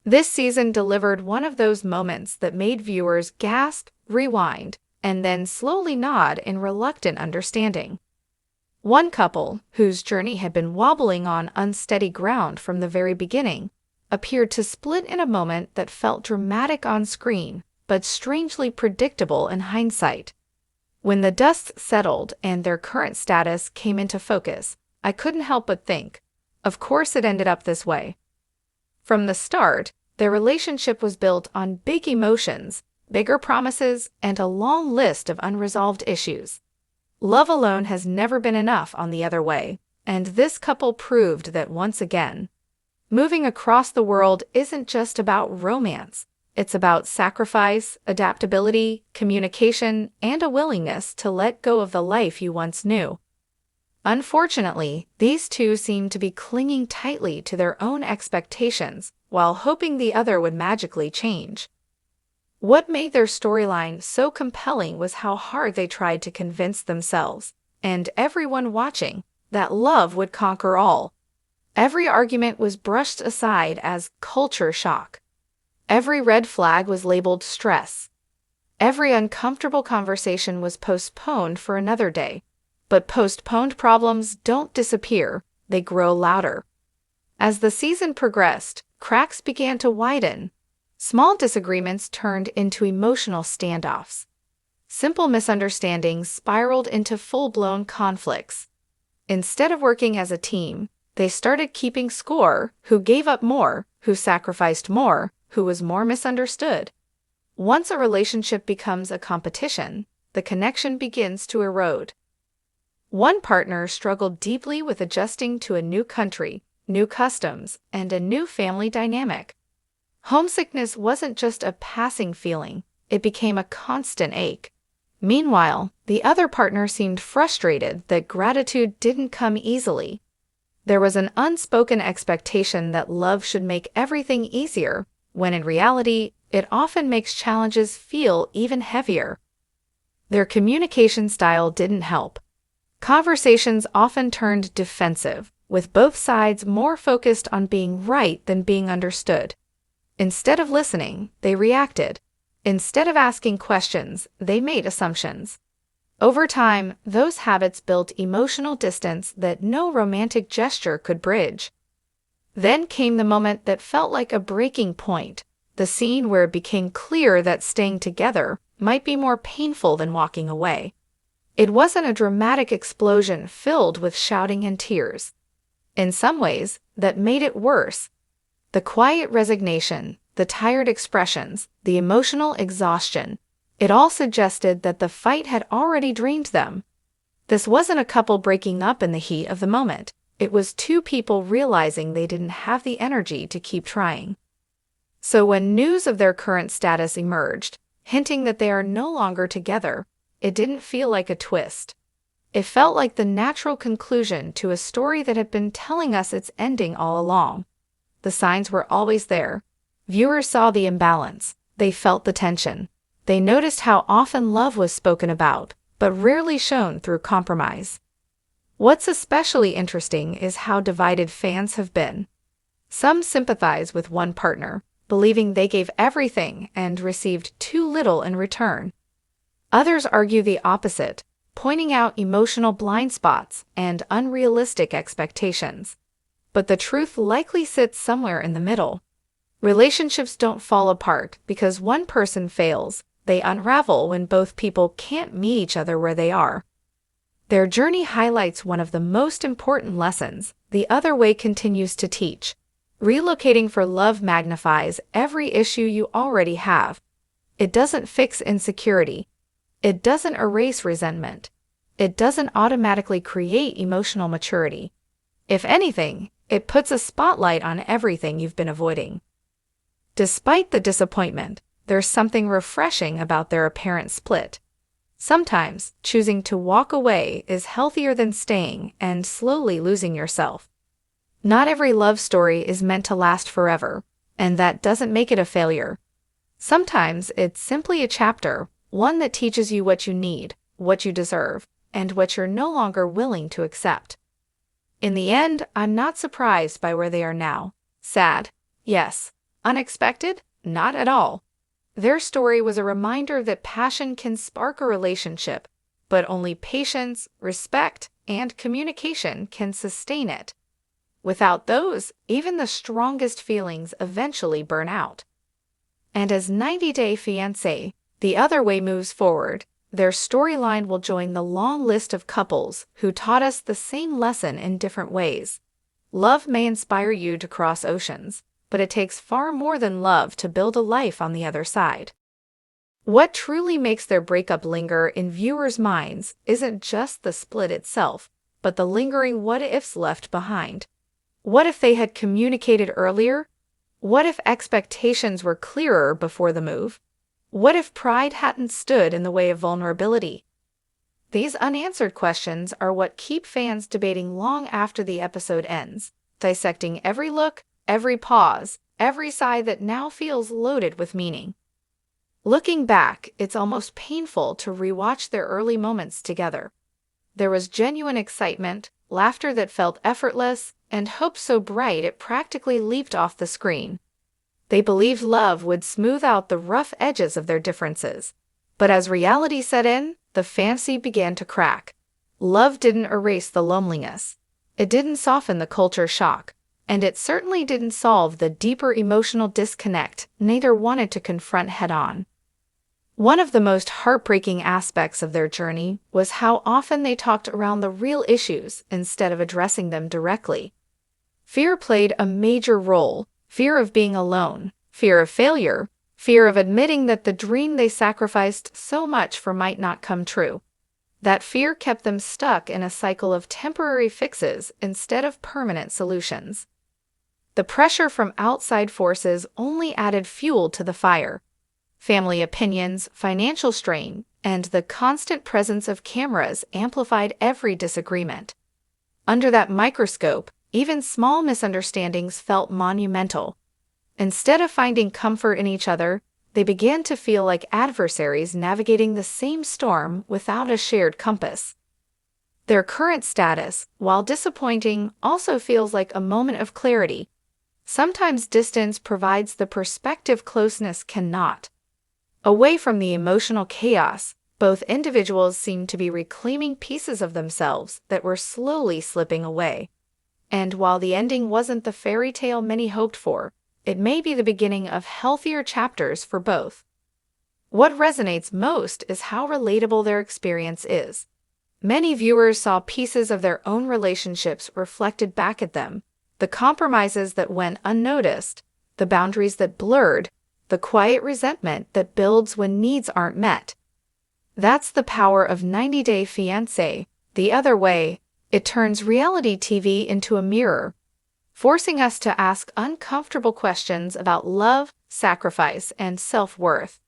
This season delivered one of those moments that made viewers gasp, rewind, and then slowly nod in reluctant understanding. One couple, whose journey had been wobbling on unsteady ground from the very beginning, appeared to split in a moment that felt dramatic on screen, but strangely predictable in hindsight. When the dust settled and their current status came into focus, I couldn't help but think, of course it ended up this way. From the start, their relationship was built on big emotions, bigger promises, and a long list of unresolved issues. Love alone has never been enough on the other way, and this couple proved that once again. Moving across the world isn't just about romance. It's about sacrifice, adaptability, communication, and a willingness to let go of the life you once knew. Unfortunately, these two seem to be clinging tightly to their own expectations while hoping the other would magically change. What made their storyline so compelling was how hard they tried to convince themselves, and everyone watching, that love would conquer all. Every argument was brushed aside as culture shock. Every red flag was labeled stress. Every uncomfortable conversation was postponed for another day. But postponed problems don't disappear, they grow louder. As the season progressed, cracks began to widen. Small disagreements turned into emotional standoffs. Simple misunderstandings spiraled into full-blown conflicts. Instead of working as a team, they started keeping score: who gave up more, who sacrificed more, who was more misunderstood. Once a relationship becomes a competition, the connection begins to erode. One partner struggled deeply with adjusting to a new country, new customs, and a new family dynamic. Homesickness wasn't just a passing feeling, it became a constant ache. Meanwhile, the other partner seemed frustrated that gratitude didn't come easily. There was an unspoken expectation that love should make everything easier, when in reality, it often makes challenges feel even heavier. Their communication style didn't help. Conversations often turned defensive, with both sides more focused on being right than being understood. Instead of listening, they reacted. Instead of asking questions, they made assumptions. Over time, those habits built emotional distance that no romantic gesture could bridge. Then came the moment that felt like a breaking point, the scene where it became clear that staying together might be more painful than walking away. It wasn't a dramatic explosion filled with shouting and tears. In some ways, that made it worse. The quiet resignation, the tired expressions, the emotional exhaustion, it all suggested that the fight had already drained them. This wasn't a couple breaking up in the heat of the moment. It was two people realizing they didn't have the energy to keep trying. So when news of their current status emerged, hinting that they are no longer together, it didn't feel like a twist. It felt like the natural conclusion to a story that had been telling us its ending all along. The signs were always there. Viewers saw the imbalance. They felt the tension. They noticed how often love was spoken about, but rarely shown through compromise. What's especially interesting is how divided fans have been. Some sympathize with one partner, believing they gave everything and received too little in return. Others argue the opposite, pointing out emotional blind spots and unrealistic expectations. But the truth likely sits somewhere in the middle. Relationships don't fall apart because one person fails. They unravel when both people can't meet each other where they are. Their journey highlights one of the most important lessons the other way continues to teach. Relocating for love magnifies every issue you already have. It doesn't fix insecurity. It doesn't erase resentment. It doesn't automatically create emotional maturity. If anything, it puts a spotlight on everything you've been avoiding. Despite the disappointment, there's something refreshing about their apparent split. Sometimes, choosing to walk away is healthier than staying and slowly losing yourself. Not every love story is meant to last forever, and that doesn't make it a failure. Sometimes it's simply a chapter, one that teaches you what you need, what you deserve, and what you're no longer willing to accept. In the end, I'm not surprised by where they are now. Sad, yes, Unexpected? Not at all. Their story was a reminder that passion can spark a relationship, but only patience, respect, and communication can sustain it. Without those, even the strongest feelings eventually burn out. And as 90 Day Fiancé, the other way moves forward, their storyline will join the long list of couples who taught us the same lesson in different ways. Love may inspire you to cross oceans, but it takes far more than love to build a life on the other side. What truly makes their breakup linger in viewers' minds isn't just the split itself, but the lingering what-ifs left behind. What if they had communicated earlier? What if expectations were clearer before the move? What if pride hadn't stood in the way of vulnerability? These unanswered questions are what keep fans debating long after the episode ends, dissecting every look, every pause, every sigh that now feels loaded with meaning. Looking back, it's almost painful to rewatch their early moments together. There was genuine excitement, laughter that felt effortless, and hope so bright it practically leaped off the screen. They believed love would smooth out the rough edges of their differences. But as reality set in, the fantasy began to crack. Love didn't erase the loneliness. It didn't soften the culture shock. And it certainly didn't solve the deeper emotional disconnect neither wanted to confront head-on. One of the most heartbreaking aspects of their journey was how often they talked around the real issues instead of addressing them directly. Fear played a major role. Fear of being alone, fear of failure, fear of admitting that the dream they sacrificed so much for might not come true. That fear kept them stuck in a cycle of temporary fixes instead of permanent solutions. The pressure from outside forces only added fuel to the fire. Family opinions, financial strain, and the constant presence of cameras amplified every disagreement. Under that microscope, even small misunderstandings felt monumental. Instead of finding comfort in each other, they began to feel like adversaries navigating the same storm without a shared compass. Their current status, while disappointing, also feels like a moment of clarity. Sometimes distance provides the perspective closeness cannot. Away from the emotional chaos, both individuals seem to be reclaiming pieces of themselves that were slowly slipping away. And while the ending wasn't the fairy tale many hoped for, it may be the beginning of healthier chapters for both. What resonates most is how relatable their experience is. Many viewers saw pieces of their own relationships reflected back at them, the compromises that went unnoticed, the boundaries that blurred, the quiet resentment that builds when needs aren't met. That's the power of 90 Day Fiancé. The other way, it turns reality TV into a mirror, forcing us to ask uncomfortable questions about love, sacrifice, and self-worth.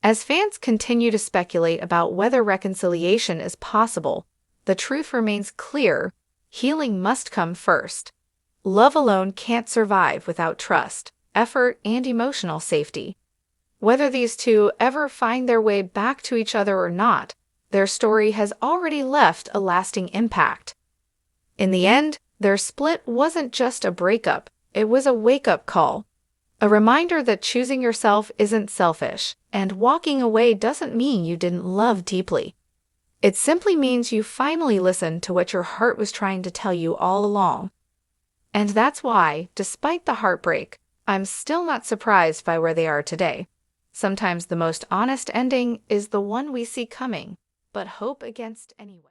As fans continue to speculate about whether reconciliation is possible, the truth remains clear: healing must come first. Love alone can't survive without trust, effort, and emotional safety. Whether these two ever find their way back to each other or not, their story has already left a lasting impact. In the end, their split wasn't just a breakup, it was a wake-up call. A reminder that choosing yourself isn't selfish, and walking away doesn't mean you didn't love deeply. It simply means you finally listened to what your heart was trying to tell you all along. And that's why, despite the heartbreak, I'm still not surprised by where they are today. Sometimes the most honest ending is the one we see coming, but hope against anyway.